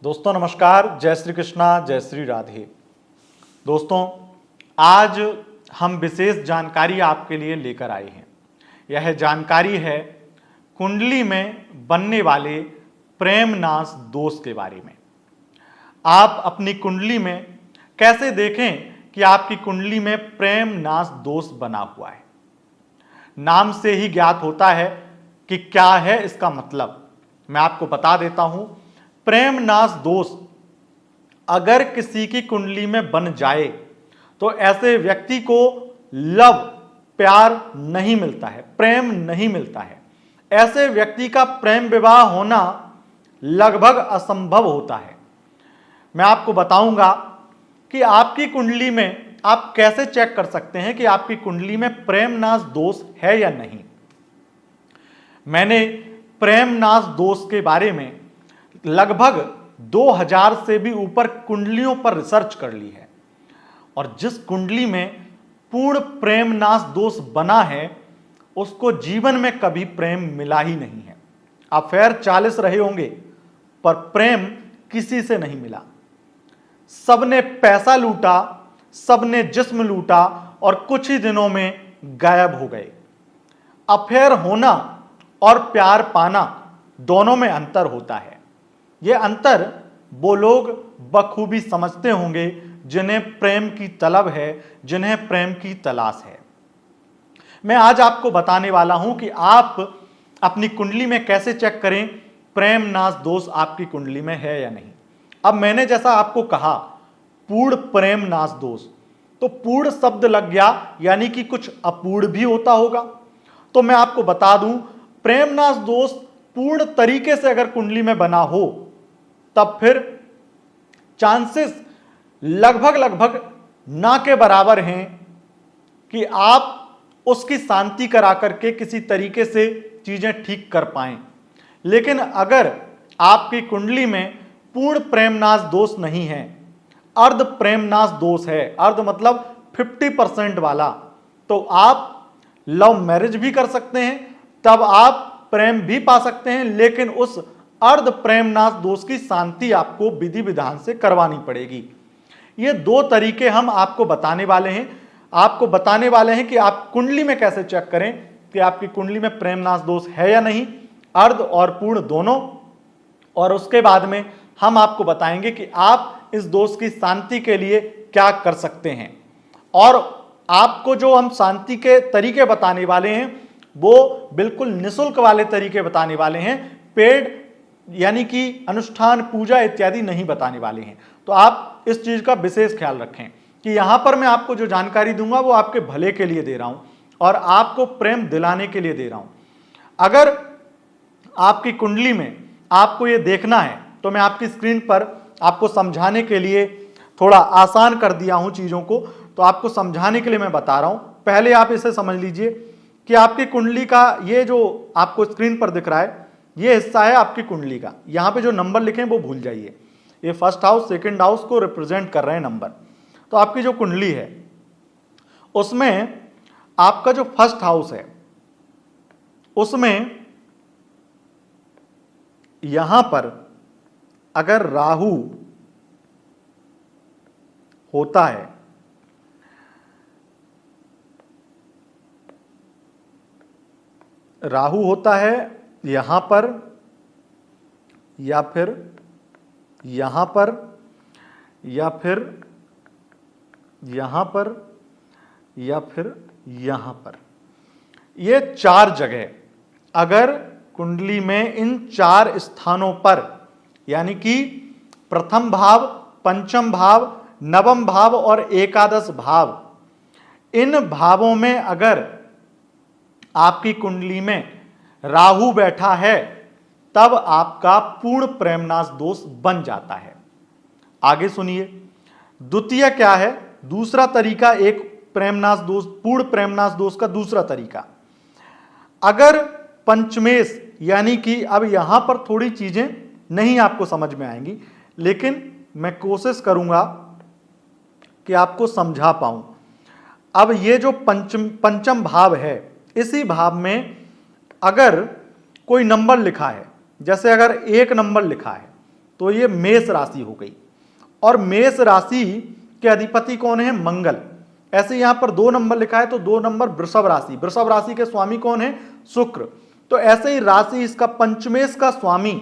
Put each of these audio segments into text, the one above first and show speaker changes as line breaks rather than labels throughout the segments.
दोस्तों नमस्कार, जय श्री कृष्णा, जय श्री राधे। दोस्तों आज हम विशेष जानकारी आपके लिए लेकर आए हैं। यह जानकारी है कुंडली में बनने वाले प्रेमनाश दोष के बारे में। आप अपनी कुंडली में कैसे देखें कि आपकी कुंडली में प्रेमनाश दोष बना हुआ है। नाम से ही ज्ञात होता है कि क्या है इसका मतलब। मैं आपको बता देता हूं, प्रेमनाश दोष अगर किसी की कुंडली में बन जाए तो ऐसे व्यक्ति को लव प्यार नहीं मिलता है, प्रेम नहीं मिलता है। ऐसे व्यक्ति का प्रेम विवाह होना लगभग असंभव होता है। मैं आपको बताऊंगा कि आपकी कुंडली में आप कैसे चेक कर सकते हैं कि आपकी कुंडली में प्रेमनाश दोष है या नहीं। मैंने प्रेमनाश दोष के बारे में लगभग 2000 से भी ऊपर कुंडलियों पर रिसर्च कर ली है, और जिस कुंडली में पूर्ण प्रेमनाश दोष बना है उसको जीवन में कभी प्रेम मिला ही नहीं है। अफेयर 40 रहे होंगे पर प्रेम किसी से नहीं मिला। सबने पैसा लूटा, सबने जिस्म लूटा और कुछ ही दिनों में गायब हो गए। अफेयर होना और प्यार पाना दोनों में अंतर होता है। यह अंतर वो लोग बखूबी समझते होंगे जिन्हें प्रेम की तलब है, जिन्हें प्रेम की तलाश है। मैं आज आपको बताने वाला हूं कि आप अपनी कुंडली में कैसे चेक करें प्रेमनाश दोष आपकी कुंडली में है या नहीं। अब मैंने जैसा आपको कहा पूर्ण प्रेमनाश दोष, तो पूर्ण शब्द लग गया यानी कि कुछ अपूर्ण भी होता होगा। तो मैं आपको बता दूं, प्रेमनाश दोष पूर्ण तरीके से अगर कुंडली में बना हो तब फिर चांसेस लगभग ना के बराबर हैं कि आप उसकी शांति करा करके किसी तरीके से चीजें ठीक कर पाएं। लेकिन अगर आपकी कुंडली में पूर्ण प्रेमनाश दोष नहीं है, अर्ध प्रेमनाश दोष है, अर्ध मतलब 50% वाला, तो आप लव मैरिज भी कर सकते हैं, तब आप प्रेम भी पा सकते हैं, लेकिन उस अर्ध प्रेमनाश दोष की शांति आपको विधि विधान से करवानी पड़ेगी। ये दो तरीके हम आपको बताने वाले हैं। आपको बताने वाले हैं कि आप कुंडली में कैसे चेक करें कि आपकी कुंडली में प्रेमनाश दोष है या नहीं, अर्ध और पूर्ण दोनों। और उसके बाद में हम आपको बताएंगे कि आप इस दोष की शांति के लिए क्या कर सकते हैं। और आपको जो हम शांति के तरीके बताने वाले हैं वो बिल्कुल निःशुल्क वाले तरीके बताने वाले हैं, पेड यानी कि अनुष्ठान पूजा इत्यादि नहीं बताने वाले हैं। तो आप इस चीज का विशेष ख्याल रखें कि यहां पर मैं आपको जो जानकारी दूंगा वो आपके भले के लिए दे रहा हूं और आपको प्रेम दिलाने के लिए दे रहा हूं। अगर आपकी कुंडली में आपको ये देखना है तो मैं आपकी स्क्रीन पर आपको समझाने के लिए थोड़ा आसान कर दिया हूं चीजों को, तो आपको समझाने के लिए मैं बता रहा हूं। पहले आप इसे समझ लीजिए कि आपकी कुंडली का ये जो आपको स्क्रीन पर दिख रहा है ये हिस्सा है आपकी कुंडली का। यहां पे जो नंबर लिखे हैं वो भूल जाइए, ये फर्स्ट हाउस सेकंड हाउस को रिप्रेजेंट कर रहे हैं नंबर। तो आपकी जो कुंडली है उसमें आपका जो फर्स्ट हाउस है उसमें यहां पर अगर राहु होता है, राहु होता है यहां पर या फिर यहां पर या फिर यहां पर या फिर यहां पर, ये चार जगह अगर कुंडली में इन चार स्थानों पर यानी कि प्रथम भाव, पंचम भाव, नवम भाव और एकादश भाव, इन भावों में अगर आपकी कुंडली में राहु बैठा है तब आपका पूर्ण प्रेमनाश दोष बन जाता है। आगे सुनिए, द्वितीय क्या है, दूसरा तरीका एक प्रेमनाश दोष, पूर्ण प्रेमनाश दोष का दूसरा तरीका, अगर पंचमेश यानी कि अब यहां पर थोड़ी चीजें नहीं आपको समझ में आएंगी, लेकिन मैं कोशिश करूंगा कि आपको समझा पाऊं। अब ये जो पंचम भाव है, इसी भाव में अगर कोई नंबर लिखा है, जैसे अगर 1 नंबर लिखा है तो ये मेष राशि हो गई। और मेष राशि के अधिपति कौन है? मंगल। ऐसे यहां पर 2 नंबर लिखा है तो 2 नंबर वृषभ राशि। वृषभ राशि के स्वामी कौन है? शुक्र। तो ऐसे ही राशि इसका पंचमेश का स्वामी,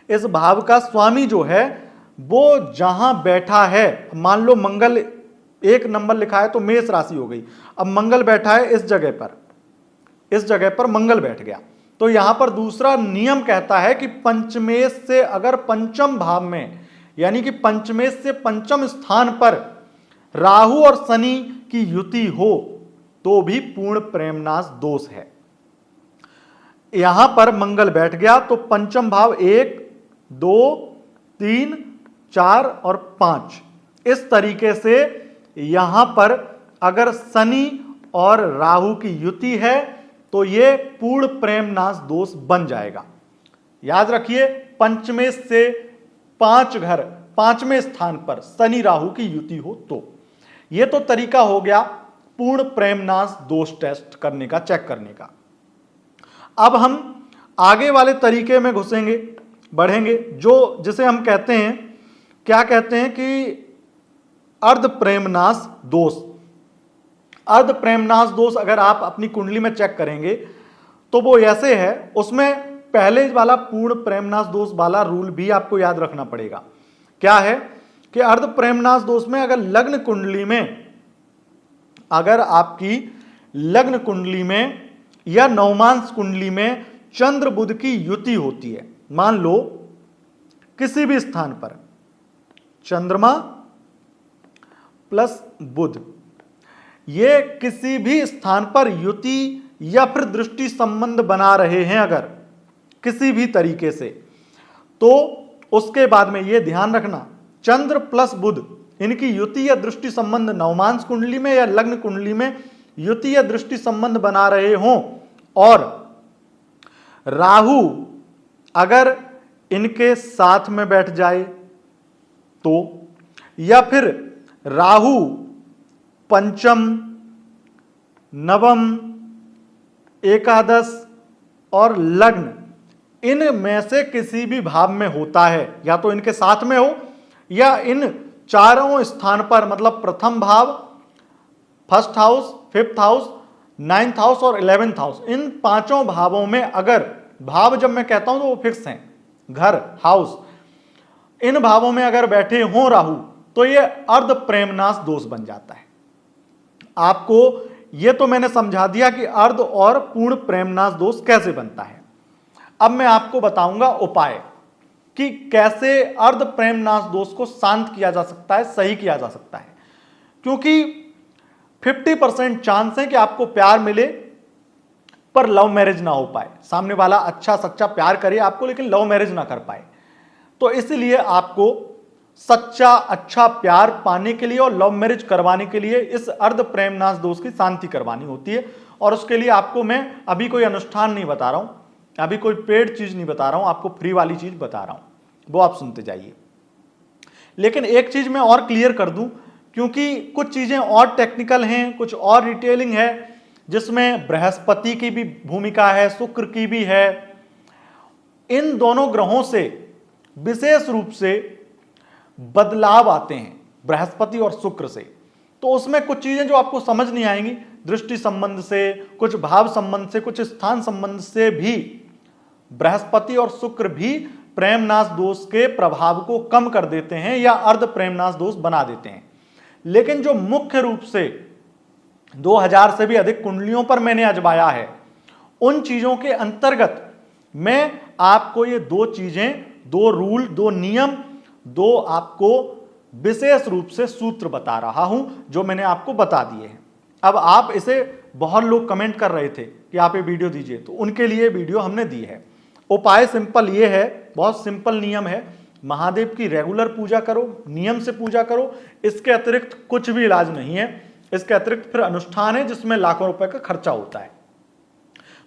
इस भाव का स्वामी जो है वो जहां बैठा है, मान लो मंगल 1 नंबर लिखा है तो मेष राशि हो गई। अब मंगल बैठा है इस जगह पर मंगल बैठ गया। तो यहां पर दूसरा नियम कहता है कि पंचमेश से अगर पंचम भाव में, यानी कि पंचमेश से पंचम स्थान पर राहु और शनि की युति हो तो भी पूर्ण प्रेमनाश दोष है। यहां पर मंगल बैठ गया तो पंचम भाव 1, 2, 3, 4 और 5, इस तरीके से यहां पर अगर शनि और राहु की युति है तो ये पूर्ण प्रेमनाश दोष बन जाएगा। याद रखिए, पंचमेश से 5 घर 5वें स्थान पर शनि राहु की युति हो तो। यह तो तरीका हो गया पूर्ण प्रेमनाश दोष टेस्ट करने का, चेक करने का। अब हम आगे वाले तरीके में घुसेंगे, बढ़ेंगे, जो जिसे हम कहते हैं, क्या कहते हैं कि अर्ध प्रेमनाश दोष। अर्ध प्रेमनाश दोष अगर आप अपनी कुंडली में चेक करेंगे तो वो ऐसे है, उसमें पहले वाला पूर्ण प्रेमनाश दोष वाला रूल भी आपको याद रखना पड़ेगा। क्या है कि अर्ध प्रेमनाश दोष में अगर लग्न कुंडली में, अगर आपकी लग्न कुंडली में या नवमांश कुंडली में चंद्र बुध की युति होती है, मान लो किसी भी स्थान पर चंद्रमा प्लस बुध, ये किसी भी स्थान पर युति या फिर दृष्टि संबंध बना रहे हैं अगर किसी भी तरीके से, तो उसके बाद में ये ध्यान रखना, चंद्र प्लस बुध इनकी युति या दृष्टि संबंध नवमांश कुंडली में या लग्न कुंडली में युति या दृष्टि संबंध बना रहे हों, और राहु अगर इनके साथ में बैठ जाए तो, या फिर राहु पंचम, नवम, एकादश और लग्न इनमें से किसी भी भाव में होता है, या तो इनके साथ में हो या इन चारों स्थान पर, मतलब प्रथम भाव, first house, fifth house, 9th house और 11th हाउस, इन 5 भावों में अगर, भाव जब मैं कहता हूं तो वो फिक्स हैं, घर, हाउस, इन भावों में अगर बैठे हों राहु तो ये अर्ध प्रेमनाश दोष बन जाता है। आपको ये तो मैंने समझा दिया कि अर्ध और पूर्ण प्रेमनाश दोष कैसे बनता है। अब मैं आपको बताऊंगा उपाय कि कैसे अर्ध प्रेमनाश दोष को शांत किया जा सकता है, सही किया जा सकता है। क्योंकि 50% चांस है कि आपको प्यार मिले पर लव मैरिज ना हो पाए, सामने वाला अच्छा सच्चा प्यार करे आपको लेकिन लव मैरिज ना कर पाए। तो इसलिए आपको सच्चा अच्छा प्यार पाने के लिए और लव मैरिज करवाने के लिए इस अर्ध प्रेमनाश दोष की शांति करवानी होती है। और उसके लिए आपको मैं अभी कोई अनुष्ठान नहीं बता रहा हूं, अभी कोई पेड चीज नहीं बता रहा हूं, आपको फ्री वाली चीज बता रहा हूं, वो आप सुनते जाइए। लेकिन एक चीज मैं और क्लियर कर दूं, क्योंकि कुछ चीजें और टेक्निकल हैं, कुछ और डिटेलिंग है, जिसमें बृहस्पति की भी भूमिका है, शुक्र की भी है। इन दोनों ग्रहों से विशेष रूप से बदलाव आते हैं, बृहस्पति और शुक्र से। तो उसमें कुछ चीजें जो आपको समझ नहीं आएंगी, दृष्टि संबंध से, कुछ भाव संबंध से, कुछ स्थान संबंध से भी बृहस्पति और शुक्र भी प्रेमनाश दोष के प्रभाव को कम कर देते हैं या अर्ध प्रेमनाश दोष बना देते हैं। लेकिन जो मुख्य रूप से 2000 से भी अधिक कुंडलियों पर मैंने आजमाया है, उन चीजों के अंतर्गत मैं आपको ये 2 चीजें, 2 रूल, 2 नियम, 2 आपको विशेष रूप से सूत्र बता रहा हूं जो मैंने आपको बता दिए हैं। अब आप इसे, बहुत लोग कमेंट कर रहे थे कि आप ये वीडियो दीजिए, तो उनके लिए वीडियो हमने दी है। उपाय सिंपल ये है, बहुत सिंपल नियम है, महादेव की रेगुलर पूजा करो, नियम से पूजा करो, इसके अतिरिक्त कुछ भी इलाज नहीं है। इसके अतिरिक्त फिर अनुष्ठान है जिसमें लाखों रुपए का खर्चा होता है।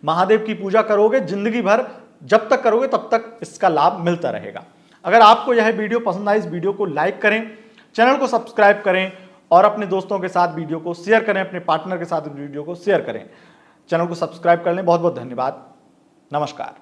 महादेव की पूजा करोगे, जिंदगी भर जब तक करोगे तब तक इसका लाभ मिलता रहेगा। अगर आपको यह वीडियो पसंद आए, इस वीडियो को लाइक करें, चैनल को सब्सक्राइब करें और अपने दोस्तों के साथ वीडियो को शेयर करें, अपने पार्टनर के साथ वीडियो को शेयर करें। चैनल को सब्सक्राइब कर लें। बहुत बहुत धन्यवाद। नमस्कार।